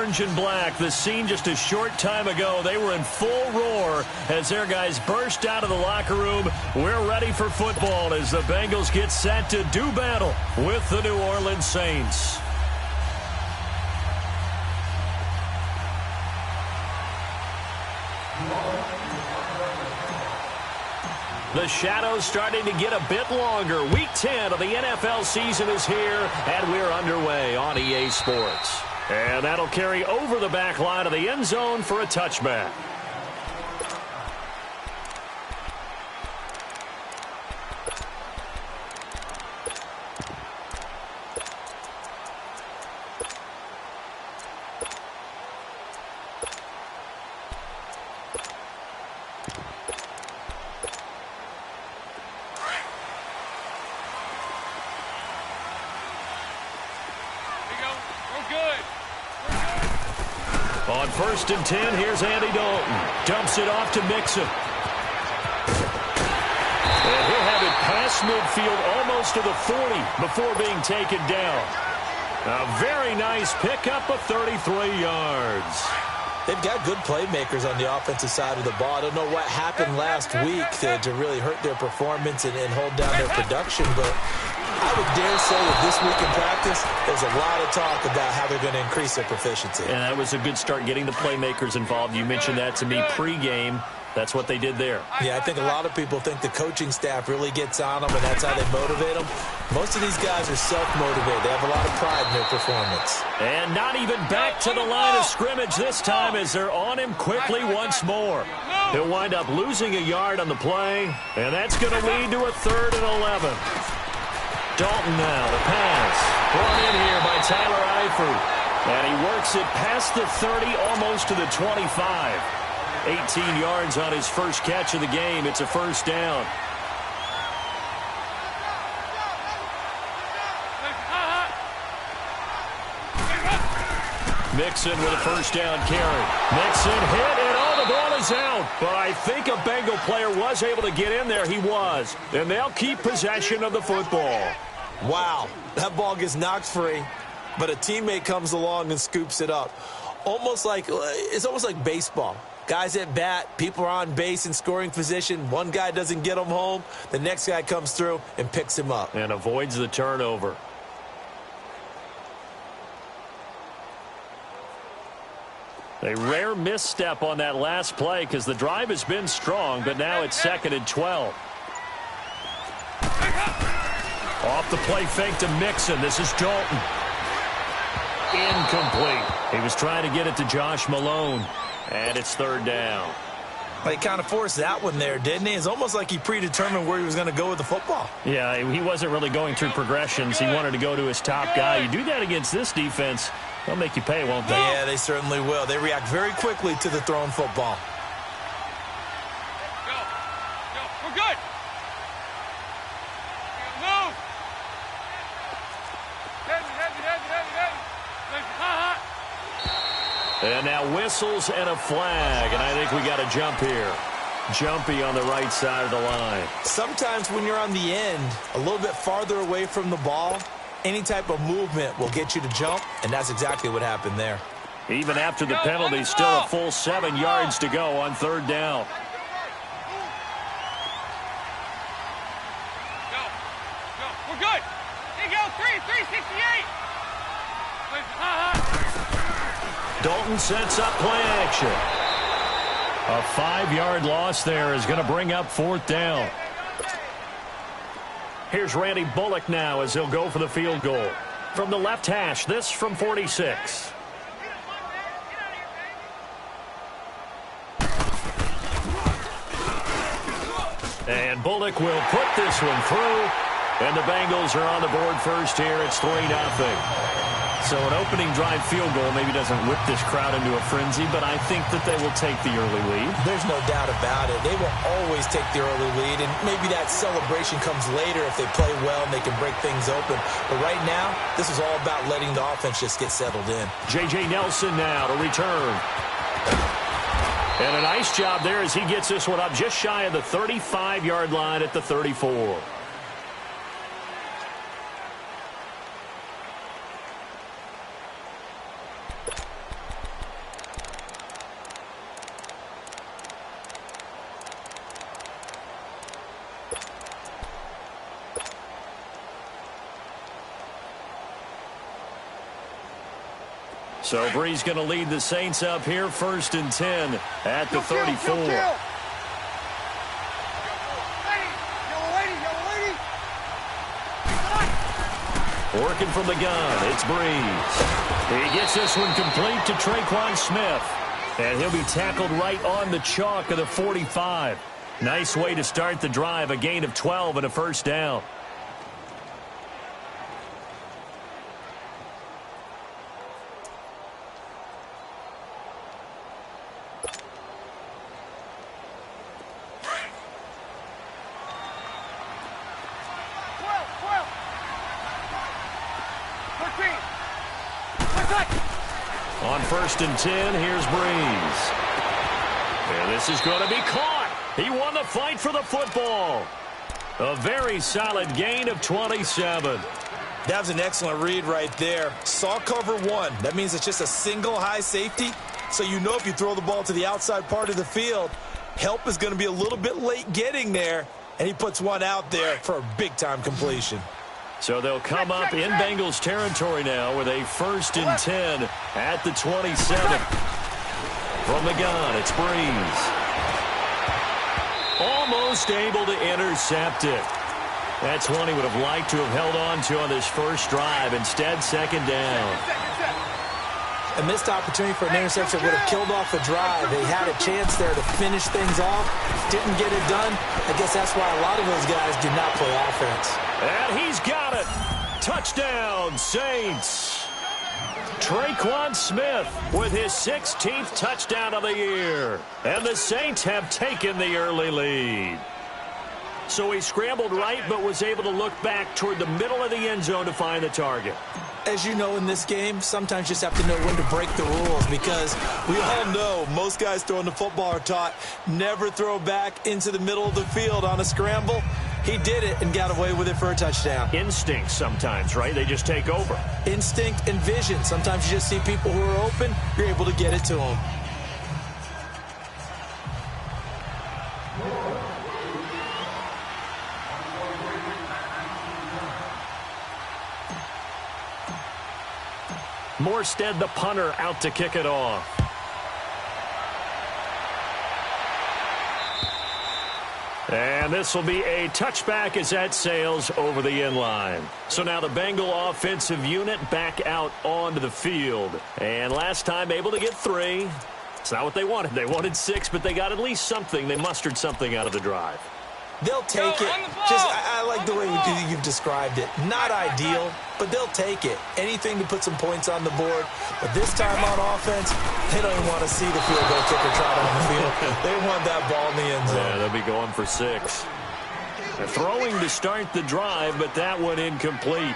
orange and black. The scene just a short time ago. They were in full roar as their guys burst out of the locker room. We're ready for football as the Bengals get set to do battle with the New Orleans Saints. The shadows starting to get a bit longer. Week 10 of the NFL season is here, and we're underway on EA Sports. And that'll carry over the back line of the end zone for a touchback. On 1st and 10, here's Andy Dalton. Dumps it off to Mixon. And he'll have it past midfield almost to the 40 before being taken down. A very nice pickup of 33 yards. They've got good playmakers on the offensive side of the ball. I don't know what happened last week to really hurt their performance and hold down their production, but I would dare say that this week in practice, there's a lot of talk about how they're going to increase their proficiency. And that was a good start getting the playmakers involved. You mentioned that to me pregame. That's what they did there. Yeah, I think a lot of people think the coaching staff really gets on them, and that's how they motivate them. Most of these guys are self-motivated. They have a lot of pride in their performance. And not even back to the line of scrimmage this time as they're on him quickly once more. He'll wind up losing a yard on the play, and that's going to lead to a 3rd and 11. Dalton now, the pass. Brought in here by Tyler Eifert. And he works it past the 30, almost to the 25. 18 yards on his first catch of the game. It's a 1st down. Mixon with a 1st down carry. Mixon hit, and the ball is out. But I think a Bengal player was able to get in there. He was. And they'll keep possession of the football. Wow, that ball gets knocked free, but a teammate comes along and scoops it up. It's almost like baseball. Guys at bat, people are on base in scoring position. One guy doesn't get him home. The next guy comes through and picks him up. And avoids the turnover. A rare misstep on that last play because the drive has been strong, but now it's 2nd and 12. Off the play fake to Mixon. This is Dalton. Incomplete. He was trying to get it to Josh Malone. And it's 3rd down. Well, he kind of forced that one there, didn't he? It's almost like he predetermined where he was going to go with the football. Yeah, he wasn't really going through progressions. He wanted to go to his top guy. You do that against this defense, they'll make you pay, won't they? Yeah, they certainly will. They react very quickly to the thrown football. We're good. Move. And now whistles and a flag, and I think we got a jump here. Jumpy on the right side of the line. Sometimes when you're on the end, a little bit farther away from the ball, any type of movement will get you to jump, and that's exactly what happened there. Even after the penalty, still a full 7 yards to go on 3rd down. We're good. There you go. 368. Dalton sets up play action. A 5-yard loss there is going to bring up 4th down. Here's Randy Bullock now as he'll go for the field goal. From the left hash, this from 46. And Bullock will put this one through. And the Bengals are on the board first here. It's 3-0. So an opening drive field goal maybe doesn't whip this crowd into a frenzy, but I think that they will take the early lead. There's no doubt about it. They will always take the early lead, and maybe that celebration comes later if they play well and they can break things open. But right now, this is all about letting the offense just get settled in. J.J. Nelson now to return. And a nice job there as he gets this one up just shy of the 35-yard line at the 34. So Bree's going to lead the Saints up here, 1st and 10 at the 34. Working from the gun, it's Breeze. He gets this one complete to Traquan Smith. And he'll be tackled right on the chalk of the 45. Nice way to start the drive, a gain of 12 and a first down. On 1st and 10, here's Breeze. And this is going to be caught. He won the fight for the football. A very solid gain of 27. That was an excellent read right there. Saw cover 1. That means it's just a single high safety. So you know if you throw the ball to the outside part of the field, help is going to be a little bit late getting there. And he puts one out there for a big-time completion. So they'll come up in Bengals territory now with a 1st and 10 at the 27. From the gun, it's Breeze. Almost able to intercept it. That's one he would have liked to have held on to on this first drive. Instead, 2nd down. A missed opportunity for an interception would have killed off the drive. They had a chance there to finish things off. Didn't get it done. I guess that's why a lot of those guys do not play offense. And he's got it. Touchdown, Saints. Traquan Smith with his 16th touchdown of the year. And the Saints have taken the early lead. So he scrambled right but was able to look back toward the middle of the end zone to find the target. As you know in this game, sometimes you just have to know when to break the rules because we all know most guys throwing the football are taught never throw back into the middle of the field on a scramble. He did it and got away with it for a touchdown. Instinct sometimes, right? They just take over. Instinct and vision. Sometimes you just see people who are open, you're able to get it to them. Morstead, the punter, out to kick it off. And this will be a touchback as that sails over the end line. So now the Bengal offensive unit back out onto the field. And last time able to get 3. It's not what they wanted. They wanted 6, but they got at least something. They mustered something out of the drive. They'll take it. I like the way you've described it. Not ideal, but they'll take it. Anything to put some points on the board. But this time on offense, they don't even want to see the field goal kicker trot on the field. They want that ball in the end zone. Yeah, they'll be going for 6. They're throwing to start the drive, but that one incomplete.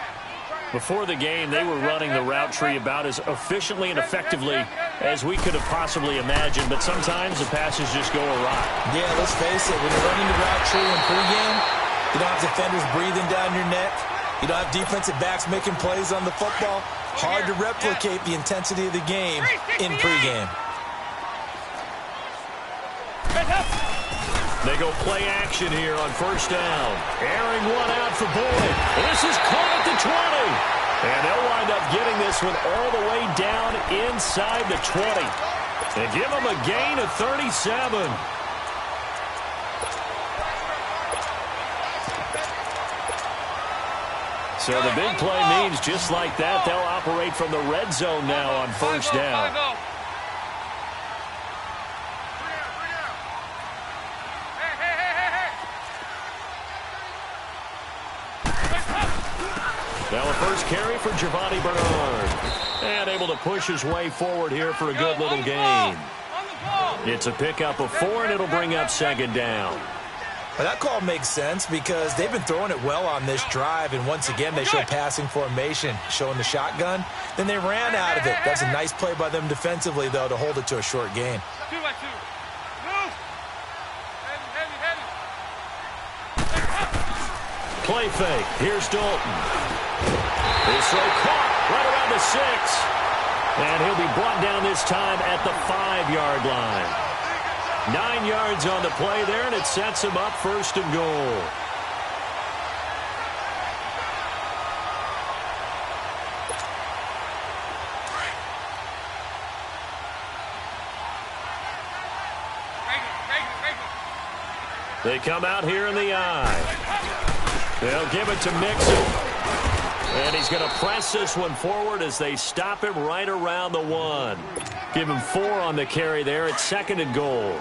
Before the game, they were running the route tree about as efficiently and effectively as we could have possibly imagined, but sometimes the passes just go awry. Yeah, let's face it. When you're running the route tree in pregame, you don't have defenders breathing down your neck. You don't have defensive backs making plays on the football. Hard to replicate the intensity of the game in pregame. They go play action here on 1st down. Airing one out for Boyd. This is caught at the 20. And they'll wind up getting this one all the way down inside the 20. And give them a gain of 37. So the big play means just like that, they'll operate from the red zone now on 1st down. Now a first carry for Giovanni Bernard. And able to push his way forward here for a good little gain. It's a pickup of 4, and it'll bring up 2nd down. Well, that call makes sense because they've been throwing it well on this drive, and once again they show passing formation, showing the shotgun. Then they ran out of it. That's a nice play by them defensively, though, to hold it to a short gain. 2 by 2. Move. Heavy. Play fake. Here's Dalton. This throw caught right around the 6. And he'll be brought down this time at the 5-yard line. 9 yards on the play there, and it sets him up 1st and goal. They come out here in the I. They'll give it to Mixon. And he's going to press this one forward as they stop him right around the 1. Give him 4 on the carry there. It's 2nd and goal.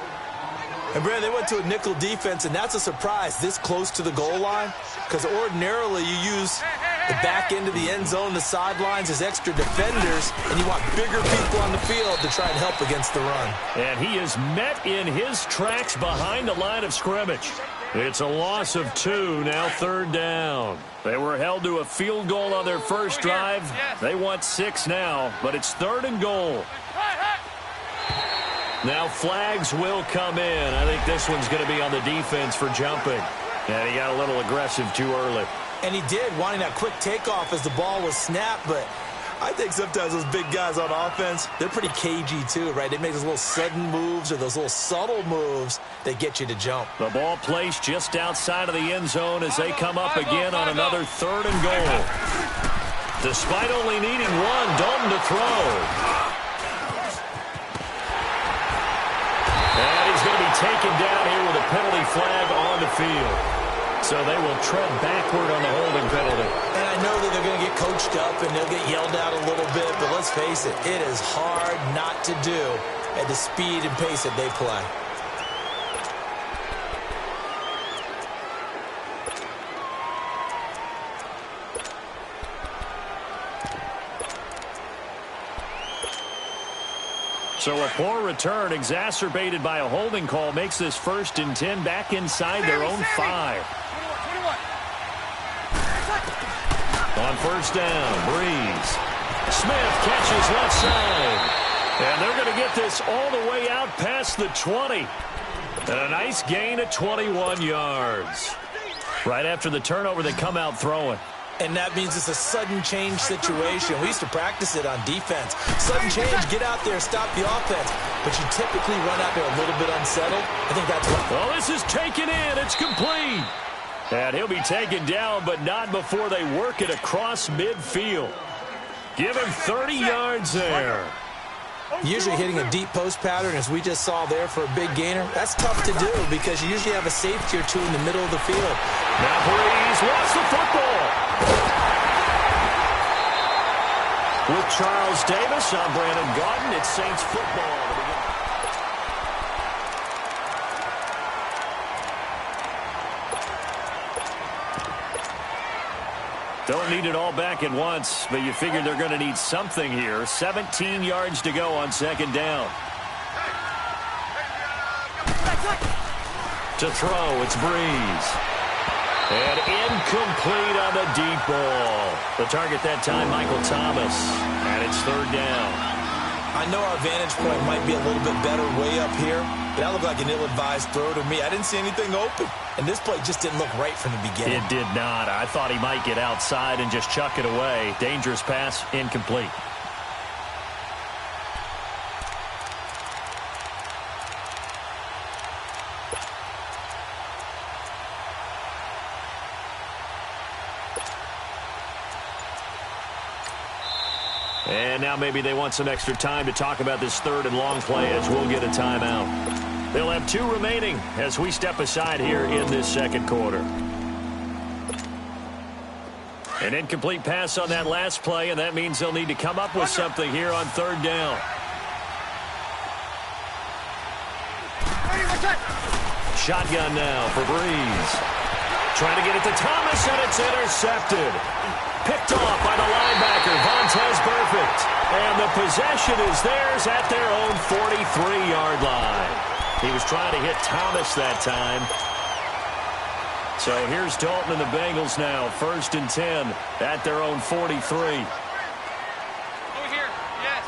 And, Brad, they went to a nickel defense, and that's a surprise this close to the goal line, because ordinarily you use the back end of the end zone, the sidelines as extra defenders, and you want bigger people on the field to try and help against the run. And he is met in his tracks behind the line of scrimmage. It's a loss of 2, now 3rd down. They were held to a field goal on their first drive. They want 6 now, but it's 3rd and goal. Now flags will come in. I think this one's going to be on the defense for jumping. And he got a little aggressive too early. And he did, wanting that quick takeoff as the ball was snapped, but I think sometimes those big guys on offense, they're pretty cagey too, right? They make those little sudden moves or those little subtle moves that get you to jump. The ball placed just outside of the end zone as they come up again on another 3rd and goal. Despite only needing 1, Dalton to throw. And he's going to be taken down here with a penalty flag on the field. So they will tread backward on the holding penalty. And I know that they're going to get coached up and they'll get yelled at a little bit, but let's face it, it is hard not to do at the speed and pace that they play. So a poor return exacerbated by a holding call makes this 1st and 10 back inside their own 5. On 1st down, Breeze. Smith catches left side. And they're going to get this all the way out past the 20. And a nice gain of 21 yards. Right after the turnover, they come out throwing. And that means it's a sudden change situation. We used to practice it on defense. Sudden change, get out there, stop the offense. But you typically run out there a little bit unsettled. I think that's what... Well, this is taken in. It's complete. And he'll be taken down, but not before they work it across midfield. Give him 30 yards there. Usually hitting a deep post pattern, as we just saw there for a big gainer, that's tough to do because you usually have a safety or two in the middle of the field. Now Breeze lost the football. With Charles Davis, I'm Brandon Gaudin. It's Saints football. Don't need it all back at once, but you figure they're going to need something here. 17 yards to go on 2nd down. To throw, it's Breeze. And incomplete on the deep ball. The target that time, Michael Thomas. And it's 3rd down. I know our vantage point might be a little bit better way up here, but that looked like an ill-advised throw to me. I didn't see anything open. And this play just didn't look right from the beginning. It did not. I thought he might get outside and just chuck it away. Dangerous pass, incomplete. And now maybe they want some extra time to talk about this 3rd and long play as we'll get a timeout. They'll have 2 remaining as we step aside here in this 2nd quarter. An incomplete pass on that last play, and that means they'll need to come up with something here on 3rd down. Shotgun now for Breeze. Trying to get it to Thomas, and it's intercepted. Picked off by the linebacker, Vontaze Burfict. And the possession is theirs at their own 43-yard line. He was trying to hit Thomas that time. So here's Dalton and the Bengals now. 1st and 10 at their own 43. Over here, yes.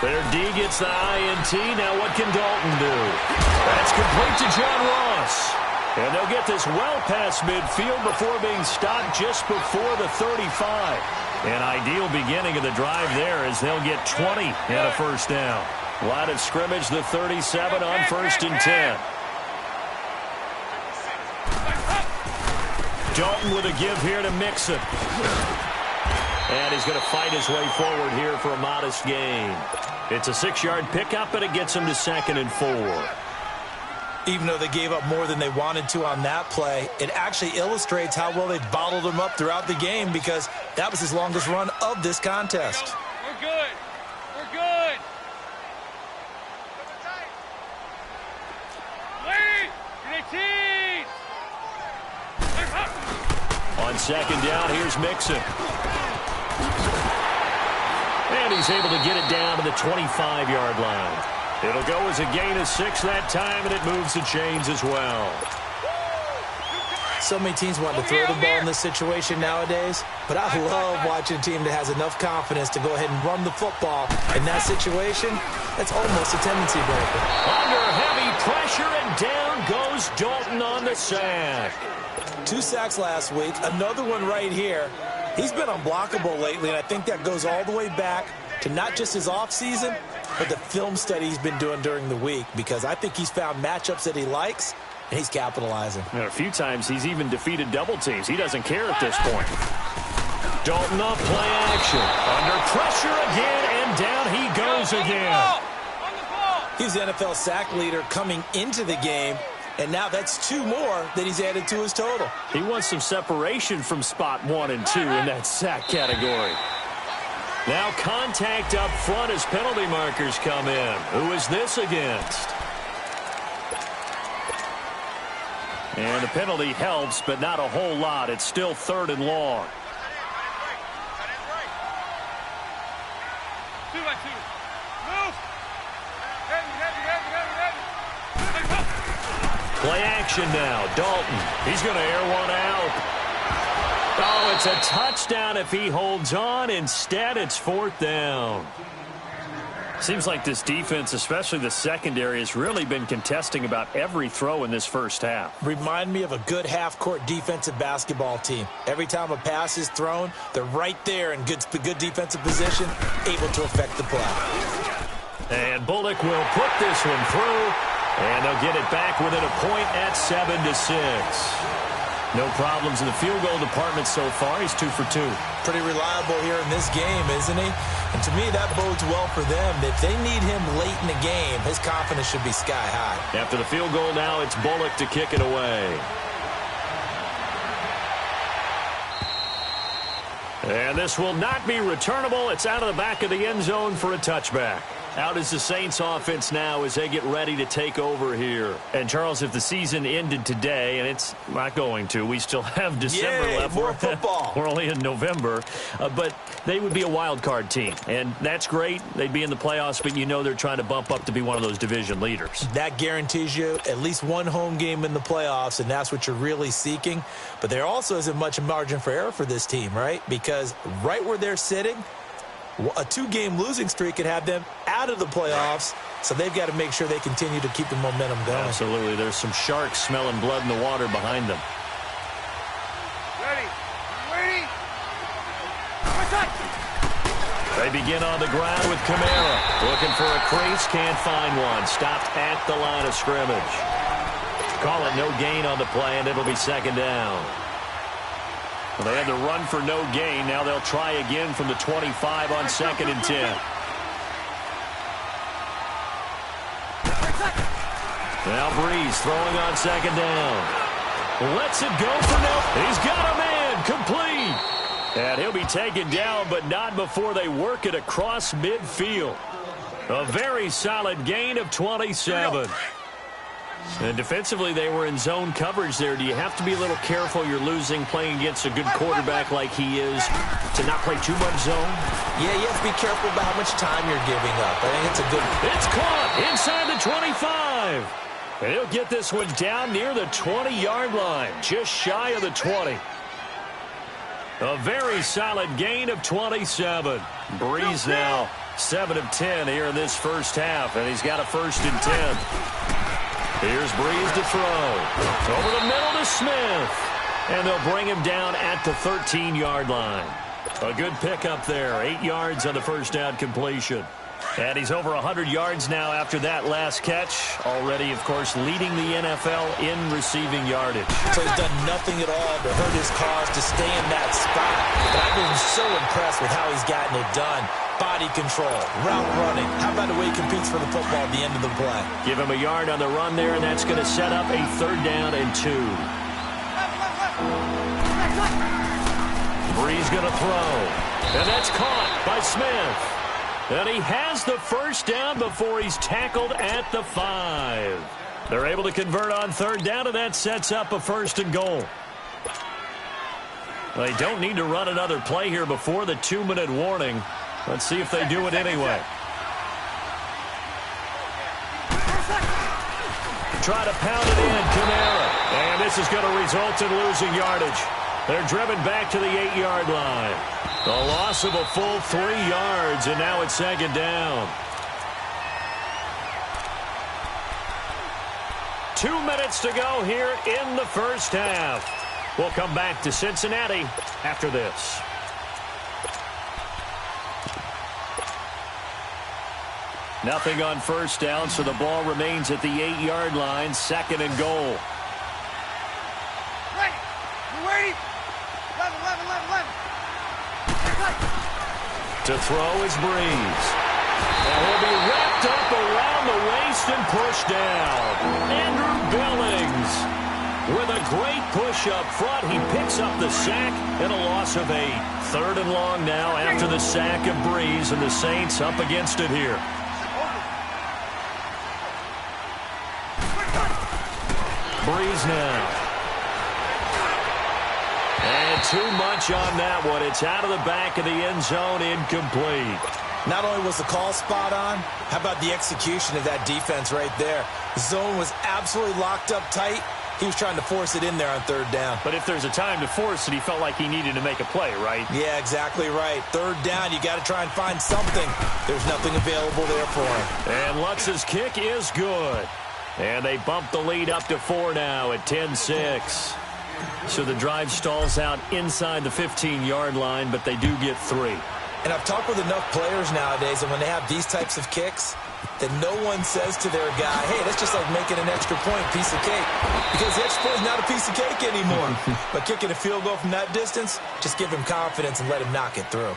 Their D gets the INT. Now what can Dalton do? That's complete to John Ross. And they'll get this well past midfield before being stopped just before the 35. An ideal beginning of the drive there as they'll get 20 and a 1st down. Line of scrimmage, the 37 on 1st and 10. Dalton with a give here to Mixon. And he's going to fight his way forward here for a modest gain. It's a 6-yard pickup, and it gets him to 2nd and 4. Even though they gave up more than they wanted to on that play, it actually illustrates how well they bottled him up throughout the game, because that was his longest run of this contest. We're good. We're good. Lead. On 2nd down, here's Mixon. And he's able to get it down to the 25-yard line. It'll go as a gain of 6 that time, and it moves the chains as well. So many teams want to throw the ball in this situation nowadays, but I love watching a team that has enough confidence to go ahead and run the football. In that situation, that's almost a tendency breaker. Under heavy pressure, and down goes Dalton on the sack. 2 sacks last week, another one right here. He's been unblockable lately, and I think that goes all the way back to not just his offseason, but the film study he's been doing during the week, because I think he's found matchups that he likes, and he's capitalizing. And a few times he's even defeated double teams. He doesn't care at this point. Dalton up, play action. Under pressure again, and down he goes again. He's the NFL sack leader coming into the game, and now that's 2 more that he's added to his total. He wants some separation from spot 1 and 2 in that sack category. Now contact up front as penalty markers come in. Who is this against? And the penalty helps, but not a whole lot. It's still 3rd and long. 2 by 2. Move. Play action now. Dalton. He's going to air one out. Oh, it's a touchdown if he holds on. Instead, it's 4th down. Seems like this defense, especially the secondary, has really been contesting about every throw in this first half. Remind me of a good half-court defensive basketball team. Every time a pass is thrown, they're right there in good defensive position, able to affect the play. And Bullock will put this one through, and they'll get it back within a point at 7-6. No problems in the field goal department so far. He's 2 for 2. Pretty reliable here in this game, isn't he? And to me, that bodes well for them. If they need him late in the game, his confidence should be sky high. After the field goal now, it's Bullock to kick it away. And this will not be returnable. It's out of the back of the end zone for a touchback. Out is the Saints offense now as they get ready to take over here. And, Charles, if the season ended today, and it's not going to, we still have December left. More football. We're only in November. But they would be a wild card team. And that's great. They'd be in the playoffs, but you know they're trying to bump up to be one of those division leaders. That guarantees you at least 1 home game in the playoffs, and that's what you're really seeking. But there also isn't much margin for error for this team, right? Because right where they're sitting, a 2-game losing streak could have them out of the playoffs, so they've got to make sure they continue to keep the momentum going. Absolutely. There's some sharks smelling blood in the water behind them. Ready. They begin on the ground with Kamara. Looking for a crease, can't find one. Stopped at the line of scrimmage. Call it no gain on the play, and it'll be 2nd down. Well, they had to run for no gain. Now they'll try again from the 25 on 2nd and 10. Now Breeze throwing on 2nd down. Lets it go for no. He's got a man complete. And he'll be taken down, but not before they work it across midfield. A very solid gain of 27. And defensively, they were in zone coverage there. Do you have to be a little careful? You're losing playing against a good quarterback like he is to not play too much zone? Yeah, you have to be careful about how much time you're giving up. I think it's a good... It's caught inside the 25. And he'll get this one down near the 20-yard line, just shy of the 20. A very solid gain of 27. Breeze now 7 of 10 here in this first half, and he's got a 1st and 10. Here's Breeze to throw. Over the middle to Smith. And they'll bring him down at the 13-yard line. A good pickup there. 8 yards on the first down completion. And he's over 100 yards now after that last catch. Already, of course, leading the NFL in receiving yardage. So he's done nothing at all to hurt his cause to stay in that spot. But I've been so impressed with how he's gotten it done. Body control, route running. How about the way he competes for the football at the end of the play? Give him a yard on the run there, and that's going to set up a 3rd down and 2. Brees going to throw. And that's caught by Smith. And he has the 1st down before he's tackled at the 5. They're able to convert on 3rd down, and that sets up a 1st and goal. They don't need to run another play here before the 2-minute warning. Let's see if they do it anyway. Try to pound it in, Kamara. And this is going to result in losing yardage. They're driven back to the 8-yard line. The loss of a full 3 yards, and now it's 2nd down. 2 minutes to go here in the 1st half. We'll come back to Cincinnati after this. Nothing on 1st down, so the ball remains at the 8-yard line, 2nd and goal. Ready. We're ready. 11. To throw is Brees. And he'll be wrapped up around the waist and pushed down. Andrew Billings with a great push up front. He picks up the sack and a loss of 8. 3rd and long now after the sack of Brees, and the Saints up against it here. Brees now. And too much on that one. It's out of the back of the end zone, incomplete. Not only was the call spot on, how about the execution of that defense right there? The zone was absolutely locked up tight. He was trying to force it in there on 3rd down. But if there's a time to force it, he felt like he needed to make a play, right? Yeah, exactly right. 3rd down, you got to try and find something. There's nothing available there for him. And Lutz's kick is good. And they bump the lead up to 4 now at 10-6. So the drive stalls out inside the 15-yard line, but they do get 3. And I've talked with enough players nowadays, and when they have these types of kicks, that no one says to their guy, hey, that's just like making an extra point, piece of cake. Because the extra point is not a piece of cake anymore. But kicking a field goal from that distance, just give him confidence and let him knock it through.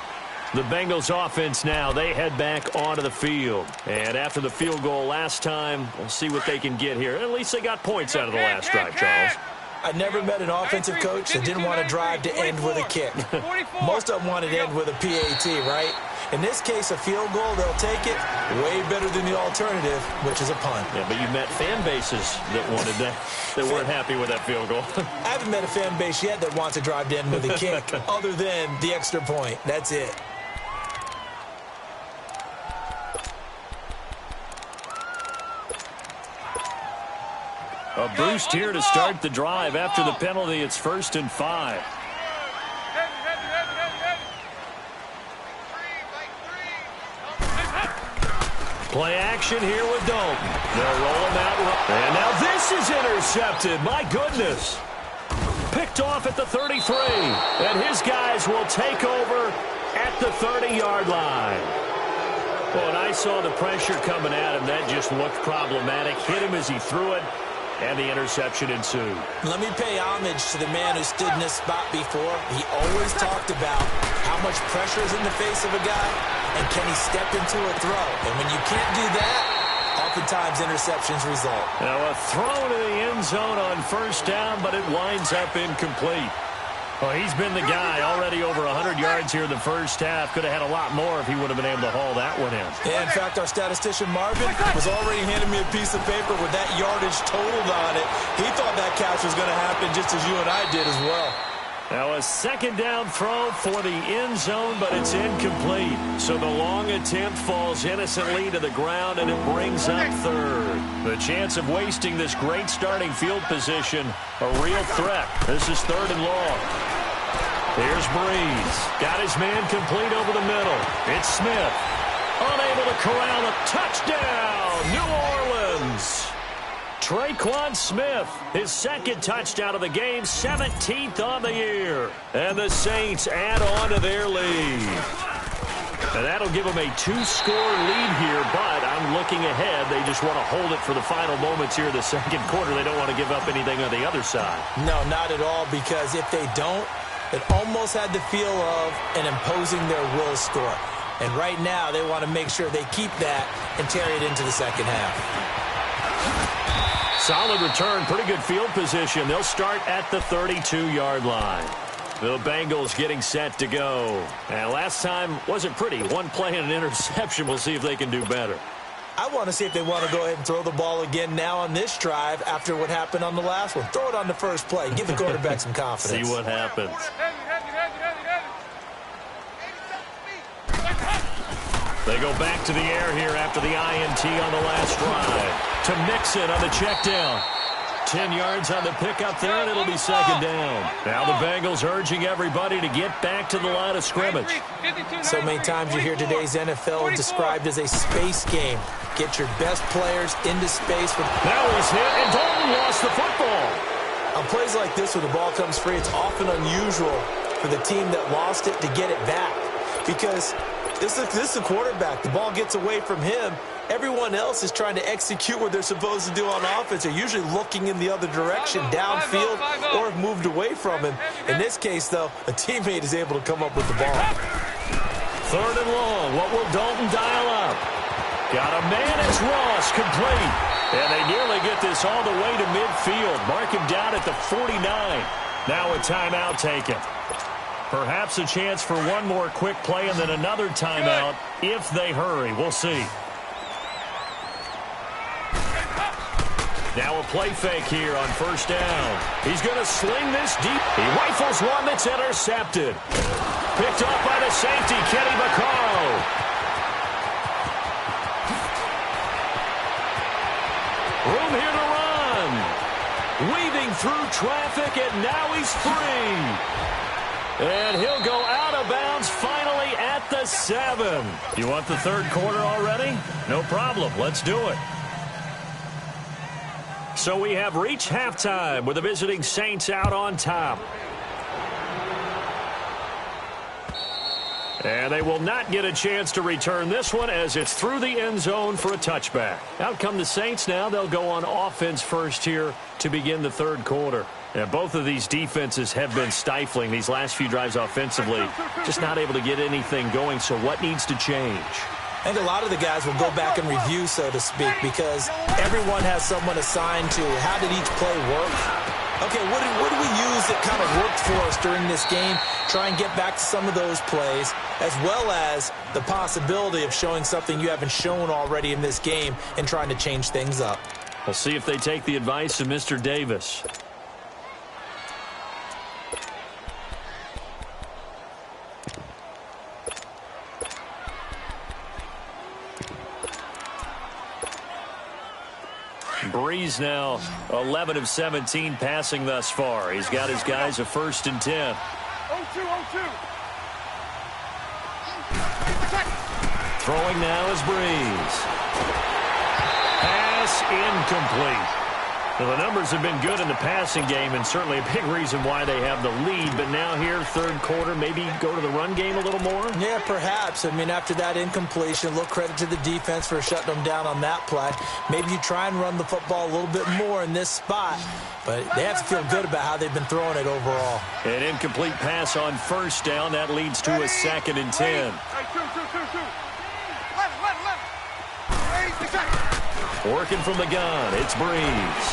The Bengals offense now, they head back onto the field. And after the field goal last time, we'll see what they can get here. At least they got points out of the last drive, Charles. I never met an offensive coach that didn't want to drive to end with a kick. Most of them wanted to end with a PAT, right? In this case, a field goal, they'll take it. Way better than the alternative, which is a punt. Yeah, but you met fan bases that wanted that, that weren't happy with that field goal. I haven't met a fan base yet that wants to drive to end with a kick, other than the extra point. That's it. A boost here to start the drive. After the penalty, it's 1st and 5. Play action here with Dalton. They'll roll him out. And now this is intercepted. My goodness. Picked off at the 33. And his guys will take over at the 30-yard line. Well, and I saw the pressure coming at him. That just looked problematic. Hit him as he threw it. And the interception ensued. Let me pay homage to the man who stood in this spot before. He always talked about how much pressure is in the face of a guy, and can he step into a throw. And when you can't do that, oftentimes interceptions result. Now a throw to the end zone on 1st down, but it winds up incomplete. Well, he's been the guy already over 100 yards here in the 1st half. Could have had a lot more if he would have been able to haul that one in. Yeah, in fact, our statistician Marvin was already handing me a piece of paper with that yardage totaled on it. He thought that catch was going to happen just as you and I did as well. Now a 2nd down throw for the end zone, but it's incomplete. So the long attempt falls innocently to the ground, and it brings up 3rd. The chance of wasting this great starting field position, a real threat. This is 3rd and long. Here's Brees. Got his man complete over the middle. It's Smith. Unable to corral a touchdown. New Orleans. Traquan Smith, his 2nd touchdown of the game, 17th on the year. And the Saints add on to their lead. And that'll give them a 2-score lead here, but I'm looking ahead. They just want to hold it for the final moments here in the second quarter. They don't want to give up anything on the other side. No, not at all, because if they don't, it almost had the feel of an imposing their will score. And right now, they want to make sure they keep that and carry it into the second half. Solid return, pretty good field position. They'll start at the 32-yard line. The Bengals getting set to go. And last time wasn't pretty. One play and an interception. We'll see if they can do better. I want to see if they want to go ahead and throw the ball again now on this drive after what happened on the last one. Throw it on the first play. Give the quarterback some confidence. See what happens. They go back to the air here after the INT on the last drive. To Mixon on the check down. 10 yards on the pickup there, and it'll be second down. Now the Bengals urging everybody to get back to the line of scrimmage. So many times you hear today's NFL described as a space game. Get your best players into space. Now he's hit, and Dalton lost the football. On plays like this, when the ball comes free, it's often unusual for the team that lost it to get it back. Because this is the quarterback. The ball gets away from him. Everyone else is trying to execute what they're supposed to do on offense. They're usually looking in the other direction, downfield, or have moved away from him. In this case, though, a teammate is able to come up with the ball. Third and long. What will Dalton dial up? Got a man as Ross, complete. And they nearly get this all the way to midfield. Mark him down at the 49. Now a timeout taken. Perhaps a chance for one more quick play and then another timeout if they hurry. We'll see. Now a play fake here on first down. He's going to sling this deep. He rifles one that's intercepted. Picked off by the safety, Kenny Vaccaro. Room here to run. Weaving through traffic, and now he's free. And he'll go out of bounds finally at the 7. You want the third quarter already? No problem. Let's do it. So we have reached halftime with the visiting Saints out on top. And they will not get a chance to return this one as it's through the end zone for a touchback. Out come the Saints now. They'll go on offense first here to begin the third quarter. And both of these defenses have been stifling these last few drives offensively. Just not able to get anything going. So what needs to change? I think a lot of the guys will go back and review, so to speak, because everyone has someone assigned to how did each play work. Okay, what did we use that kind of worked for us during this game? Try and get back to some of those plays, as well as the possibility of showing something you haven't shown already in this game and trying to change things up. We'll see if they take the advice of Mr. Davis. Breeze now 11 of 17 passing thus far. He's got his guys a 1st and 10. 0-2. Throwing now is Breeze. Pass incomplete. Well, the numbers have been good in the passing game, and certainly a big reason why they have the lead. But now here, third quarter, maybe go to the run game a little more? Yeah, perhaps. I mean, after that incompletion, a little credit to the defense for shutting them down on that play. Maybe you try and run the football a little bit more in this spot. But they have to feel good about how they've been throwing it overall. An incomplete pass on first down. That leads to a 2nd and 10. Working from the gun, it's Breeze.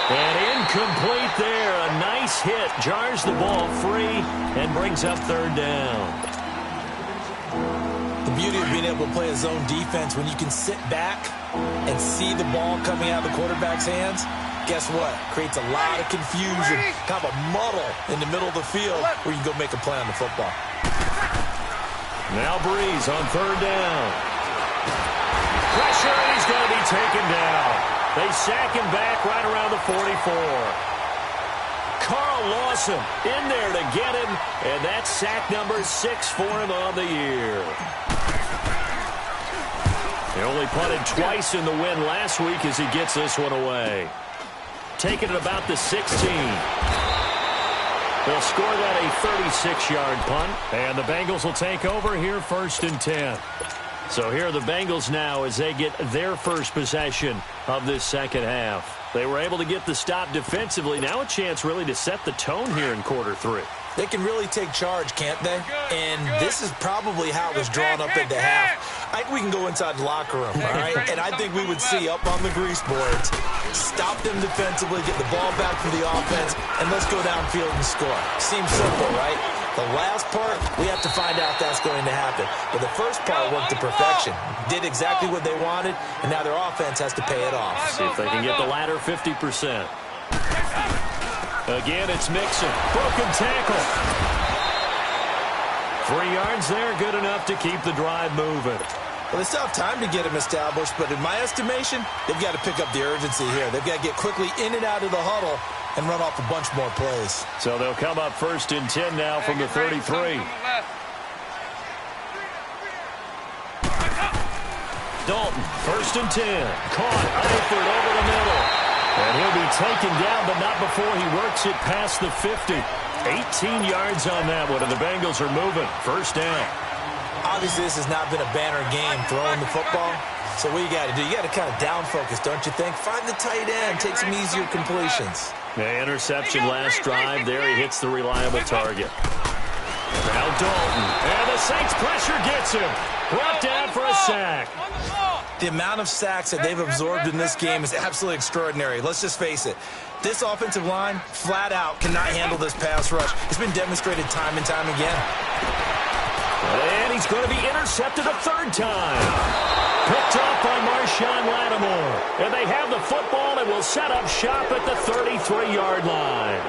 And incomplete there. A nice hit. Jars the ball free and brings up third down. The beauty of being able to play a zone defense when you can sit back and see the ball coming out of the quarterback's hands, guess what? Creates a lot of confusion, kind of a muddle in the middle of the field where you can go make a play on the football. Now Breeze on third down. Pressure, and he's going to be taken down. They sack him back right around the 44. Carl Lawson in there to get him, and that's sack number 6 for him on the year. He only punted twice in the win last week as he gets this one away. Taking it about the 16. They'll score that a 36-yard punt, and the Bengals will take over here 1st and 10. So here are the Bengals now as they get their first possession of this second half. They were able to get the stop defensively. Now a chance really to set the tone here in quarter 3. They can really take charge, can't they? And this is probably how it was drawn up at the half. I think we can go inside the locker room, all right? And I think we would see up on the grease boards, stop them defensively, get the ball back for the offense, and let's go downfield and score. Seems simple, right? The last part, we have to find out that's going to happen. But the first part worked to perfection. Did exactly what they wanted, and now their offense has to pay it off. See if they can get the latter 50%. Again, it's Mixon. Broken tackle. 3 yards there, good enough to keep the drive moving. Well, they still have time to get him established, but in my estimation, they've got to pick up the urgency here. They've got to get quickly in and out of the huddle and run off a bunch more plays. So they'll come up 1st and 10 now from the 33. Dalton, 1st and 10. Caught, Eifert over the middle. And he'll be taken down, but not before he works it past the 50. 18 yards on that one, and the Bengals are moving. 1st down. Obviously, this has not been a banner game throwing the football. So what you got to do, you got to kind of down focus, don't you think? Find the tight end, take some easier completions. Yeah, interception last drive. There he hits the reliable target. Now Dalton, and the Saints pressure gets him. Brought down for a sack. The amount of sacks that they've absorbed in this game is absolutely extraordinary. Let's just face it. This offensive line, flat out, cannot handle this pass rush. It's been demonstrated time and time again. And he's going to be intercepted a 3rd time. Picked up by Marshawn Lattimore. And they have the football and will set up shop at the 33-yard line.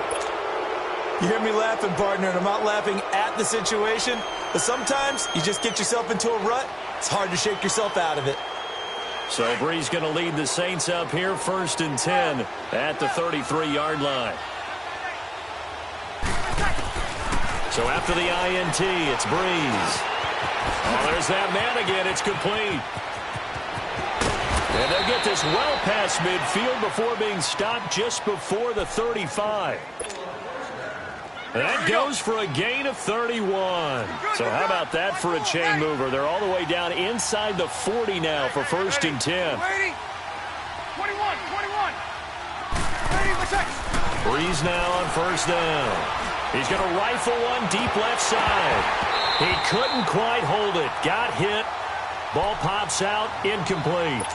You hear me laughing, partner, and I'm not laughing at the situation. But sometimes you just get yourself into a rut. It's hard to shake yourself out of it. So Bree's going to lead the Saints up here 1st and 10 at the 33-yard line. So after the INT, it's Breeze. Oh, there's that man again. It's complete. And they'll get this well past midfield before being stopped just before the 35. That goes for a gain of 31. So how about that for a chain mover? They're all the way down inside the 40 now for 1st and 10. 21. Breeze now on 1st down. He's going to rifle one deep left side. He couldn't quite hold it. Got hit. Ball pops out. Incomplete.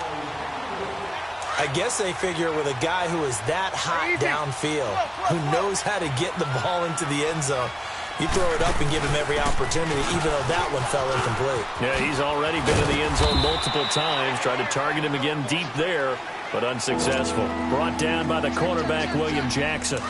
I guess they figure with a guy who is that hot downfield, who knows how to get the ball into the end zone, you throw it up and give him every opportunity, even though that one fell incomplete. Yeah, he's already been in the end zone multiple times. Tried to target him again deep there, but unsuccessful. Brought down by the cornerback, William Jackson.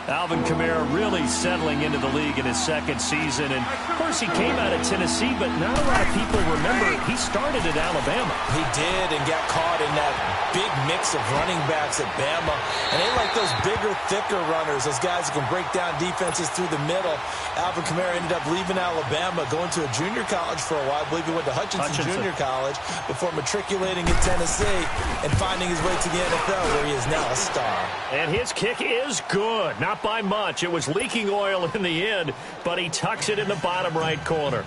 Alvin Kamara really settling into the league in his 2nd season. And, of course, he came out of Tennessee, but not a lot of people remember he started at Alabama. He did and got caught in that big mix of running backs at Bama. And they like those bigger, thicker runners, those guys who can break down defenses through the middle. Alvin Kamara ended up leaving Alabama, going to a junior college for a while. I believe he went to Hutchinson Junior College before matriculating in Tennessee and finding his way to the NFL, where he is now a star. And his kick is good. Not by much. It was leaking oil in the end, but he tucks it in the bottom right corner.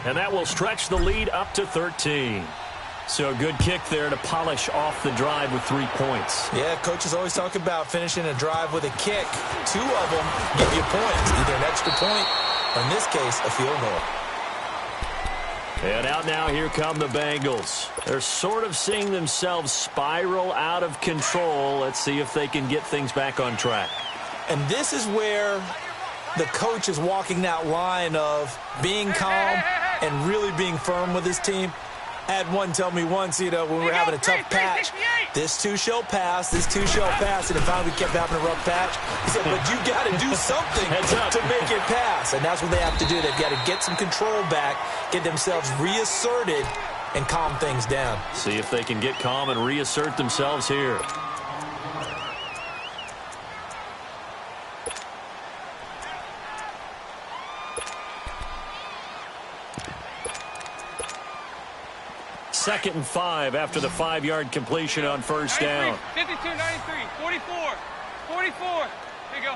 And that will stretch the lead up to 13. So a good kick there to polish off the drive with 3 points. Yeah, coaches always talk about finishing a drive with a kick. 2 of them give you points, either an extra point or, in this case, a field goal. And out now, here come the Bengals. They're sort of seeing themselves spiral out of control. Let's see if they can get things back on track. And this is where the coach is walking that line of being calm and really being firm with his team. I had one tell me once, when we were having a tough patch, this too shall pass, this too shall pass, and if we kept having a rough patch, he said, but you got to do something to make it pass. And that's what they have to do. They've got to get some control back, get themselves reasserted, and calm things down. See if they can get calm and reassert themselves here. Second and 5 after the 5-yard completion on 1st down. 52, 93, 44. Here you go.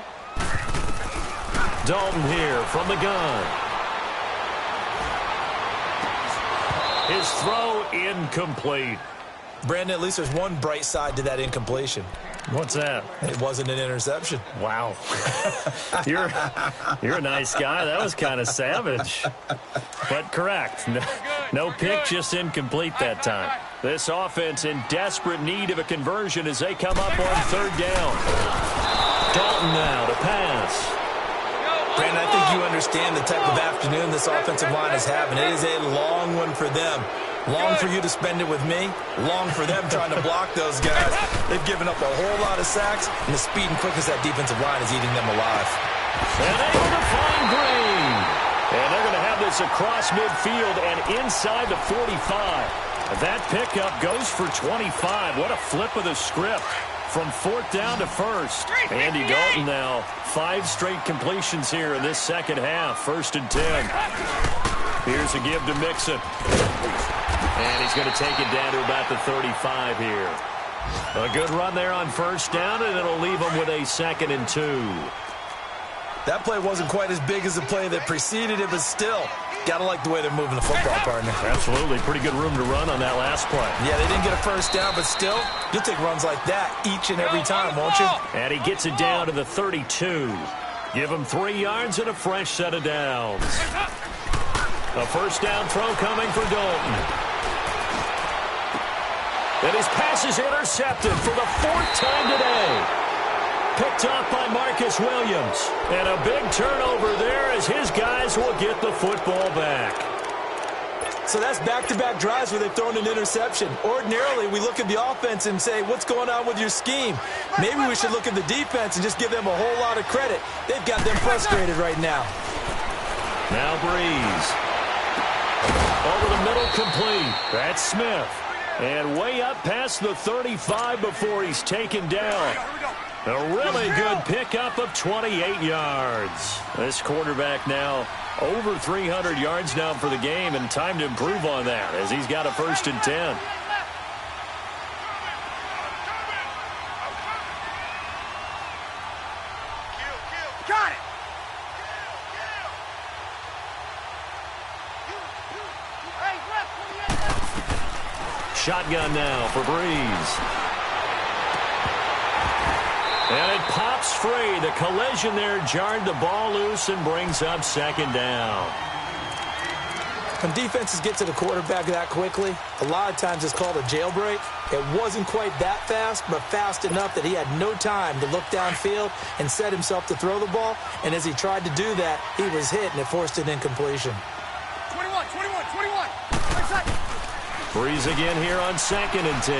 Dalton here from the gun. His throw incomplete. Brandon, at least there's one bright side to that incompletion. What's that? It wasn't an interception. Wow. You're a nice guy. That was kind of savage. But correct. No pick, just incomplete that time. This offense in desperate need of a conversion as they come up on third down. Dalton now to pass. Brandon, I think you understand the type of afternoon this offensive line is having. It is a long one for them. Long for you to spend it with me. Long for them trying to block those guys. They've given up a whole lot of sacks, and the speed and quickness of that defensive line is eating them alive. And able to find Green. And they're going to have this across midfield and inside the 45. That pickup goes for 25. What a flip of the script. From fourth down to first. Andy Dalton now. 5 straight completions here in this second half. 1st and 10. Here's a give to Mixon. And he's going to take it down to about the 35 here. A good run there on first down, and it'll leave them with a 2nd and 2. That play wasn't quite as big as the play that preceded it, but still, got to like the way they're moving the football, partner. Absolutely. Pretty good room to run on that last play. Yeah, they didn't get a first down, but still, you'll take runs like that each and every time, won't you? And he gets it down to the 32. Give him 3 yards and a fresh set of downs. A first down throw coming for Dalton. And his pass is intercepted for the 4th time today. Picked off by Marcus Williams. And a big turnover there as his guys will get the football back. So that's back-to-back drives where they've thrown an interception. Ordinarily, we look at the offense and say, what's going on with your scheme? Maybe we should look at the defense and just give them a whole lot of credit. They've got them frustrated right now. Now Breeze. Over the middle, complete. That's Smith. And way up past the 35 before he's taken down. A really good pickup of 28 yards. This quarterback now over 300 yards now for the game, and time to improve on that as he's got a 1st and 10. Got it. Shotgun now for Breeze. And it pops free. The collision there jarred the ball loose and brings up 2nd down. When defenses get to the quarterback that quickly, a lot of times it's called a jailbreak. It wasn't quite that fast, but fast enough that he had no time to look downfield and set himself to throw the ball. And as he tried to do that, he was hit, and it forced an incompletion. 21. Right side. Breeze again here on 2nd and 10.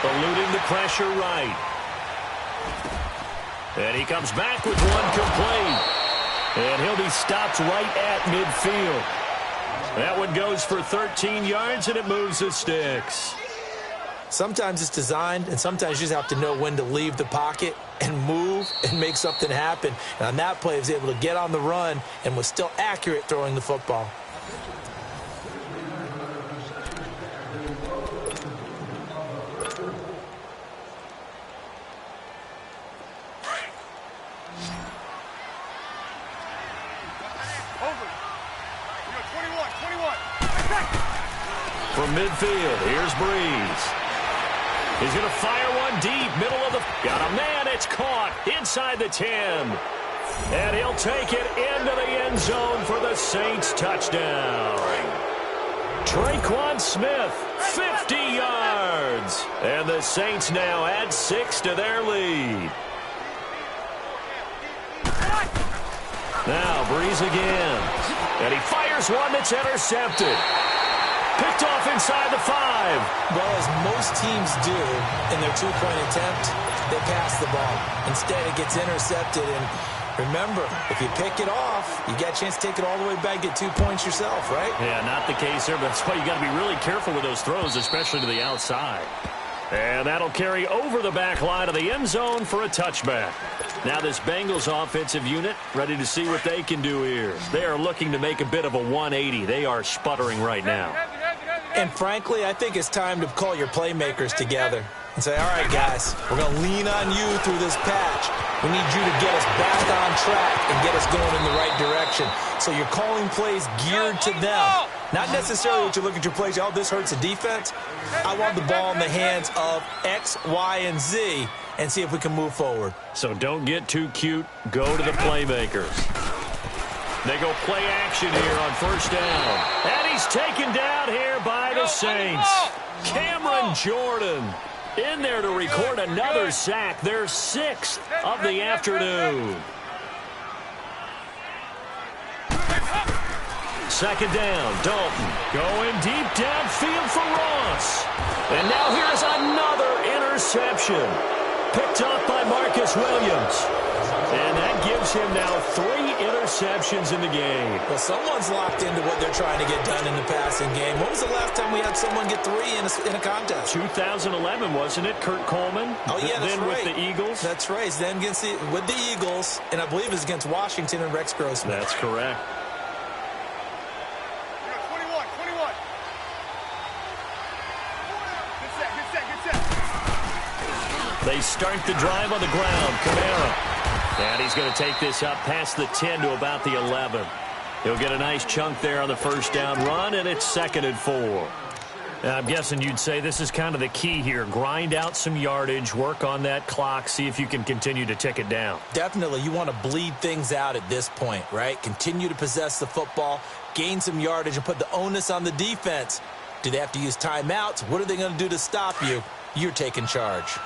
Eluding the pressure right. And he comes back with one complete. And he'll be stopped right at midfield. That one goes for 13 yards, and it moves the sticks. Sometimes it's designed, and sometimes you just have to know when to leave the pocket and move and make something happen. And on that play, he was able to get on the run and was still accurate throwing the football. From midfield, here's Breeze. He's going to fire one deep, middle of the... Got a man, it's caught inside the 10. And he'll take it into the end zone for the Saints touchdown. Tre'Quan Smith, 50 yards. And the Saints now add 6 to their lead. Now Breeze again. And he fires one that's intercepted. Picked off inside the 5. Well, as most teams do in their 2-point attempt, they pass the ball. Instead, it gets intercepted. And remember, if you pick it off, you got a chance to take it all the way back, get 2 points yourself, right? Yeah, not the case there, but that's why you got to be really careful with those throws, especially to the outside. And that'll carry over the back line of the end zone for a touchback. Now this Bengals offensive unit ready to see what they can do here. They are looking to make a bit of a 180. They are sputtering right now. And frankly, I think it's time to call your playmakers together. and say, all right, guys, we're going to lean on you through this patch. We need you to get us back on track and get us going in the right direction. So you're calling plays geared to them. Not necessarily what you look at your plays, oh, this hurts the defense. I want the ball in the hands of X, Y, and Z and see if we can move forward. So don't get too cute. Go to the playmakers. They go play action here on first down. And he's taken down here by the Saints. Cameron Jordan in there to record another sack, their 6th of the afternoon. Second down, Dalton going deep downfield for Ross. And now here's another interception. Picked up by Marcus Williams. And that gives him now 3 interceptions in the game. Well, someone's locked into what they're trying to get done in the passing game. When was the last time we had someone get 3 in a contest? 2011, wasn't it? Kurt Coleman. Oh, yeah, that's then right. with the Eagles. That's right. Then with the Eagles, and I believe it's against Washington and Rex Grossman. That's correct. 21. Good set. They start the drive on the ground. Kamara. And he's going to take this up past the 10 to about the 11. He'll get a nice chunk there on the first down run, and it's 2nd and 4. I'm guessing you'd say this is kind of the key here. Grind out some yardage, work on that clock, see if you can continue to tick it down. Definitely. You want to bleed things out at this point, right? Continue to possess the football, gain some yardage, and put the onus on the defense. Do they have to use timeouts? What are they going to do to stop you? You're taking charge.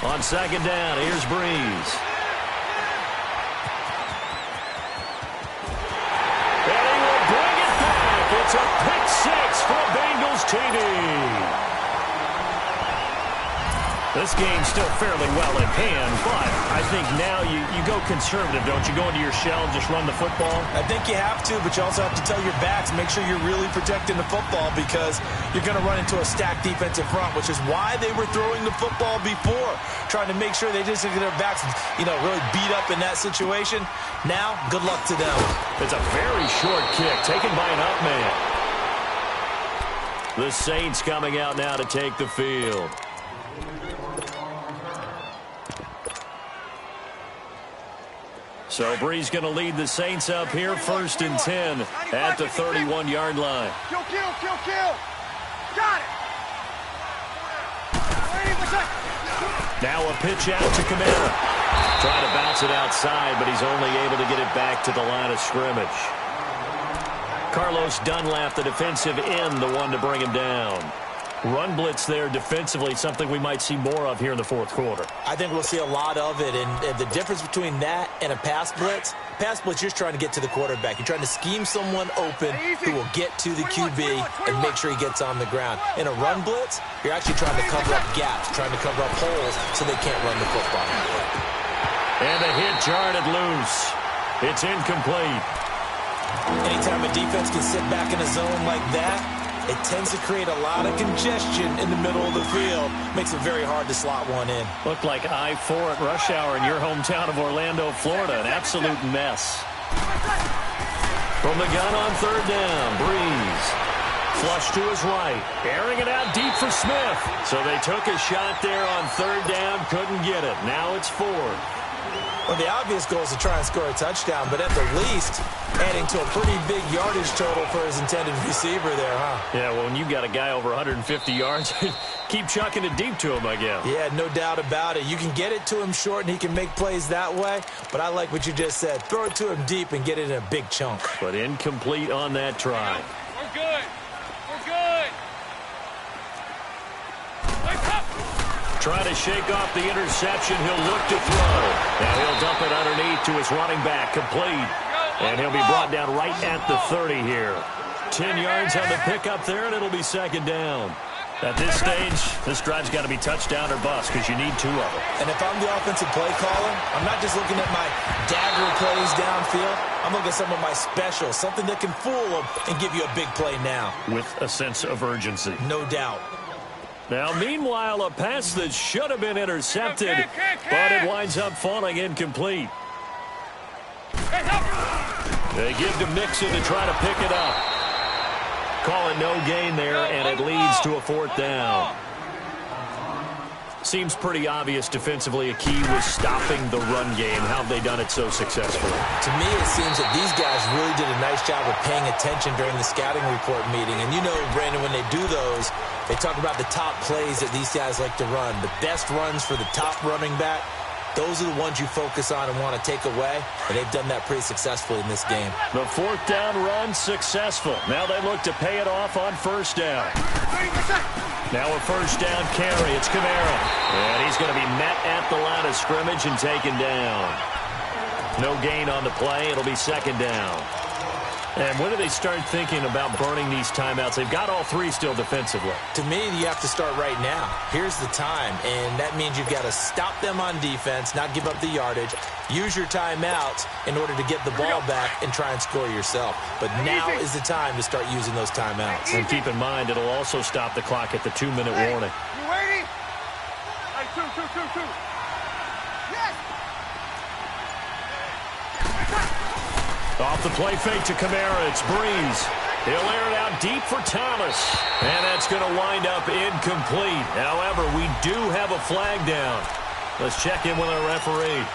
On second down, here's Breeze. And he will bring it back. It's a pick 6 for Bengals TD. This game's still fairly well in hand, but I think now you go conservative, don't you? Go into your shell and just run the football? I think you have to, but you also have to tell your backs, make sure you're really protecting the football because you're going to run into a stacked defensive front, which is why they were throwing the football before, trying to make sure they just get their backs, really beat up in that situation. Now, good luck to them. It's a very short kick taken by an up man. The Saints coming out now to take the field. So Breeze going to lead the Saints up here, 1st and 10 at the 31-yard line. Kill. Got it. Now a pitch out to Kamara. Trying to bounce it outside, but he's only able to get it back to the line of scrimmage. Carlos Dunlap, the defensive end, the one to bring him down. Run blitz there defensively, something we might see more of here in the 4th quarter. I think we'll see a lot of it, and the difference between that and a pass blitz, you're just trying to get to the quarterback. You're trying to scheme someone open who will get to the QB and make sure he gets on the ground. In a run blitz, you're actually trying to cover up gaps, trying to cover up holes so they can't run the football. And the hit jarred loose. It's incomplete. Anytime a defense can sit back in a zone like that, it tends to create a lot of congestion in the middle of the field. Makes it very hard to slot one in. Looked like I-4 at rush hour in your hometown of Orlando, Florida. An absolute mess. From the gun on 3rd down, Breeze. Flush to his right. Airing it out deep for Smith. So they took a shot there on 3rd down. Couldn't get it. Now it's 4th. Well, the obvious goal is to try and score a touchdown, but at the least, adding to a pretty big yardage total for his intended receiver there, huh? Yeah, well, when you've got a guy over 150 yards, keep chucking it deep to him, I guess. Yeah, no doubt about it. You can get it to him short, and he can make plays that way, but I like what you just said. Throw it to him deep and get it in a big chunk. But incomplete on that try. We're good. Trying to shake off the interception. He'll look to throw. Now he'll dump it underneath to his running back. Complete. And he'll be brought down right at the 30 here. 10 yards on the pickup there, and it'll be 2nd down. At this stage, this drive's got to be touchdown or bust because you need 2 of them. And if I'm the offensive play caller, I'm not just looking at my dagger plays downfield. I'm looking at some of my specials, something that can fool them and give you a big play now. With a sense of urgency. No doubt. Now, meanwhile, a pass that should have been intercepted, but it winds up falling incomplete. They give to Mixon to try to pick it up. Call it no gain there, and it leads to a 4th down. Seems pretty obvious defensively a key was stopping the run game. How have they done it so successfully? To me, it seems that these guys really did a nice job of paying attention during the scouting report meeting. And you know, Brandon, when they do those, they talk about the top plays that these guys like to run. The best runs for the top running back, those are the ones you focus on and want to take away. And they've done that pretty successfully in this game. The 4th down run successful. Now they look to pay it off on 1st down. Now a 1st down carry. It's Kamara. And he's going to be met at the line of scrimmage and taken down. No gain on the play. It'll be 2nd down. And when do they start thinking about burning these timeouts? They've got all 3 still defensively. To me, you have to start right now. Here's the time, and that means you've got to stop them on defense, not give up the yardage, use your timeouts in order to get the ball back and try and score yourself. But now is the time to start using those timeouts. And keep in mind, it'll also stop the clock at the 2-minute warning. You waiting? Hey, two. Yes. Off the play fake to Kamara, it's Breeze. He'll air it out deep for Thomas. And that's going to wind up incomplete. However, we do have a flag down. Let's check in with our referee.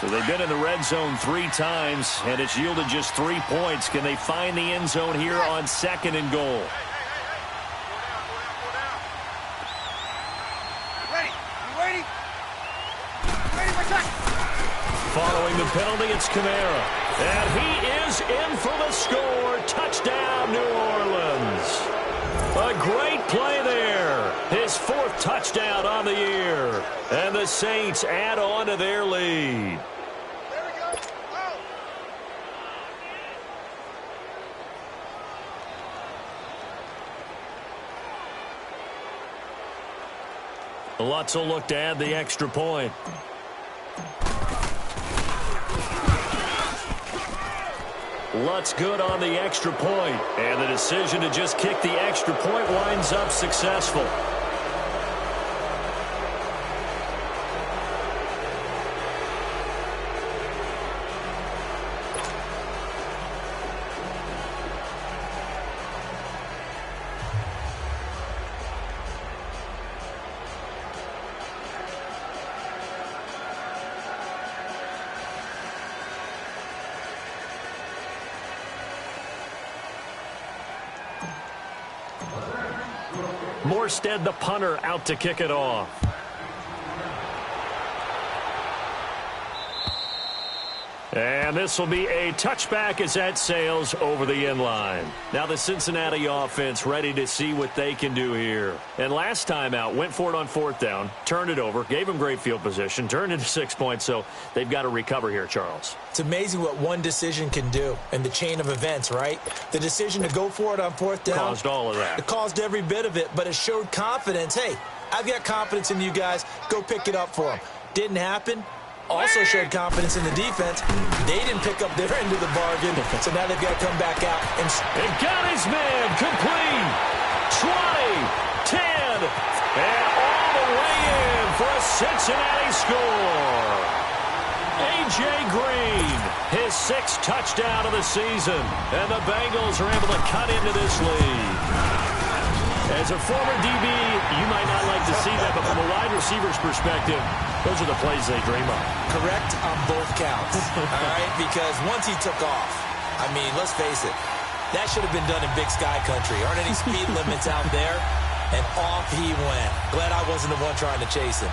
So they've been in the red zone 3 times, and it's yielded just 3 points. Can they find the end zone here on 2nd and goal? Ready, Following the penalty, it's Kamara. And he is in for the score. Touchdown, New Orleans. A great play there. His 4th touchdown on the year. And the Saints add on to their lead. Lutz will look to add the extra point. Lutz good on the extra point. And the decision to just kick the extra point winds up successful. Morstead, the punter, out to kick it off. And this will be a touchback as that sails over the end line. Now the Cincinnati offense ready to see what they can do here. And last time out, went for it on 4th down, turned it over, gave them great field position, turned into 6 points, so they've got to recover here, Charles. It's amazing what one decision can do in the chain of events, right? The decision to go for it on 4th down. Caused all of that. It caused every bit of it, but it showed confidence. Hey, I've got confidence in you guys. Go pick it up for them. Didn't happen. Also showed confidence in the defense. They didn't pick up their end of the bargain, so now they've got to come back out. And got his man complete. 20, 10, and all the way in for a Cincinnati score. A.J. Green, his 6th touchdown of the season, and the Bengals are able to cut into this lead. As a former DB, you might not like to see that, but from a wide receiver's perspective, those are the plays they dream of. Correct on both counts, all right? Because once he took off, I mean, let's face it, that should have been done in Big Sky Country. Aren't any speed limits out there? And off he went. Glad I wasn't the one trying to chase him.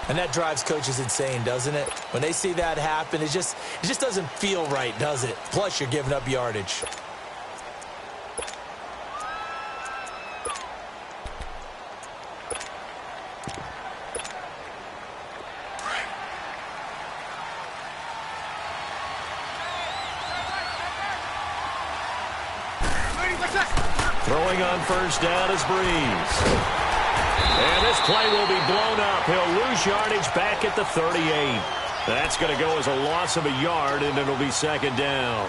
And that drives coaches insane, doesn't it? When they see that happen, it just doesn't feel right, does it? Plus, you're giving up yardage. Throwing on first down is Breeze. And this play will be blown up. He'll lose yardage back at the 38. That's going to go as a loss of a yard, and it'll be second down.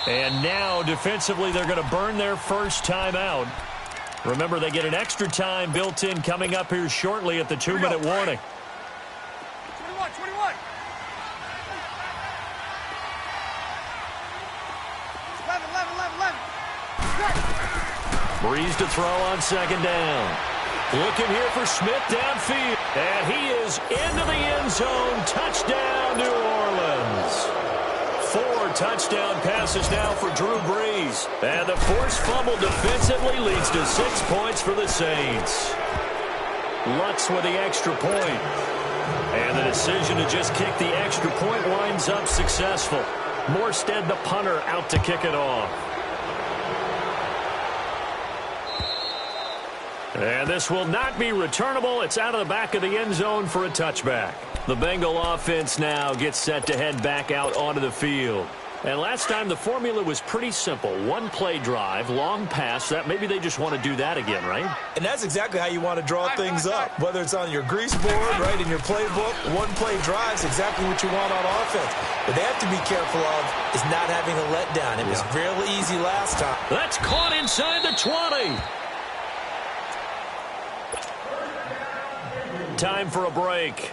And now, defensively, they're going to burn their first timeout. Remember, they get an extra time built in coming up here shortly at the 2-minute warning. 21. Breeze to throw on second down. Looking here for Smith downfield. And he is into the end zone. Touchdown, New Orleans. 4 touchdown passes now for Drew Brees. And the forced fumble defensively leads to 6 points for the Saints. Lutz with the extra point. And the decision to just kick the extra point winds up successful. Morstead, the punter, out to kick it off. And this will not be returnable. It's out of the back of the end zone for a touchback. The Bengal offense now gets set to head back out onto the field. And last time the formula was pretty simple. 1-play drive, long pass. That maybe they just want to do that again, right? And that's exactly how you want to draw things up. Whether it's on your grease board, right, in your playbook, 1-play drives exactly what you want on offense. What they have to be careful of is not having a letdown. It was real easy last time. That's caught inside the 20. Time for a break.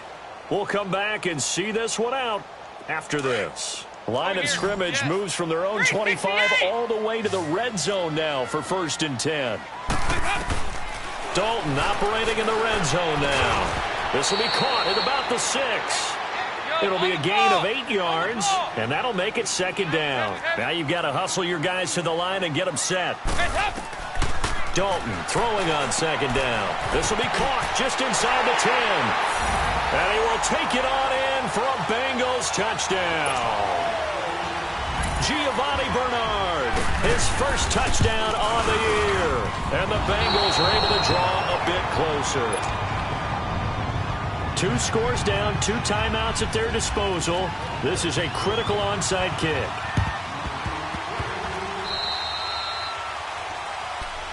We'll come back and see this one out after this. Line of scrimmage moves from their own 25 all the way to the red zone now for 1st and 10. Dalton operating in the red zone now. This will be caught at about the 6. It'll be a gain of 8 yards, and that'll make it second down. Now you've got to hustle your guys to the line and get them set. Dalton throwing on second down. This will be caught just inside the 10. And he will take it on in for a Bengals touchdown. Giovanni Bernard, his first touchdown on the year. And the Bengals are able to draw a bit closer. 2 scores down, 2 timeouts at their disposal. This is a critical onside kick.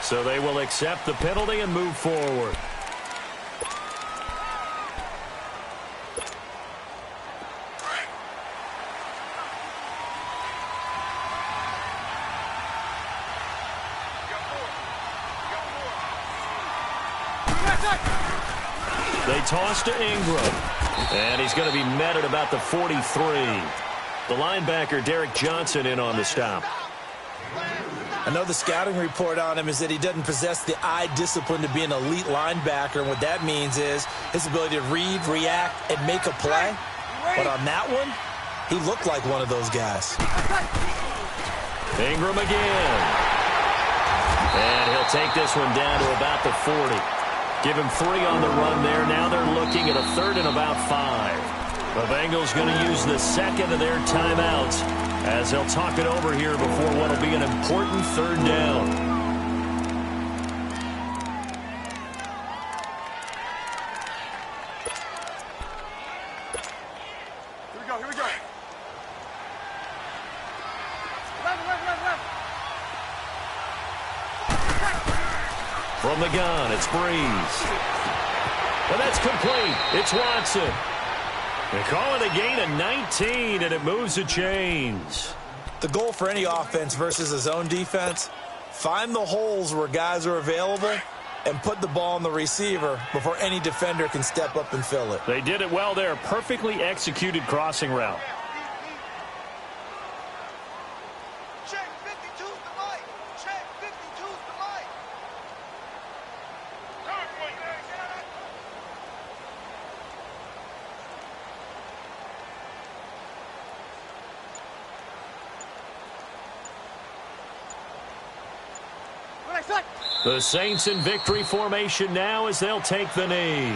So they will accept the penalty and move forward. They toss to Ingram. And he's going to be met at about the 43. The linebacker, Derek Johnson, in on the stop. I know the scouting report on him is that he doesn't possess the eye discipline to be an elite linebacker. And what that means is his ability to read, react, and make a play. But on that one, he looked like one of those guys. Ingram again. And he'll take this one down to about the 40. Give him 3 on the run there. Now they're looking at a 3rd and about 5. The Bengals going to use the second of their timeouts as they'll talk it over here before what will be an important 3rd down. Here we go. Left. From the gun, it's Breeze. And that's complete. It's Watson. They call it a gain of 19, and it moves the chains. The goal for any offense versus a zone defense, find the holes where guys are available and put the ball on the receiver before any defender can step up and fill it. They did it well there. Perfectly executed crossing route. Check 52's the light. Check 52's the light. The Saints in victory formation now as they'll take the knee.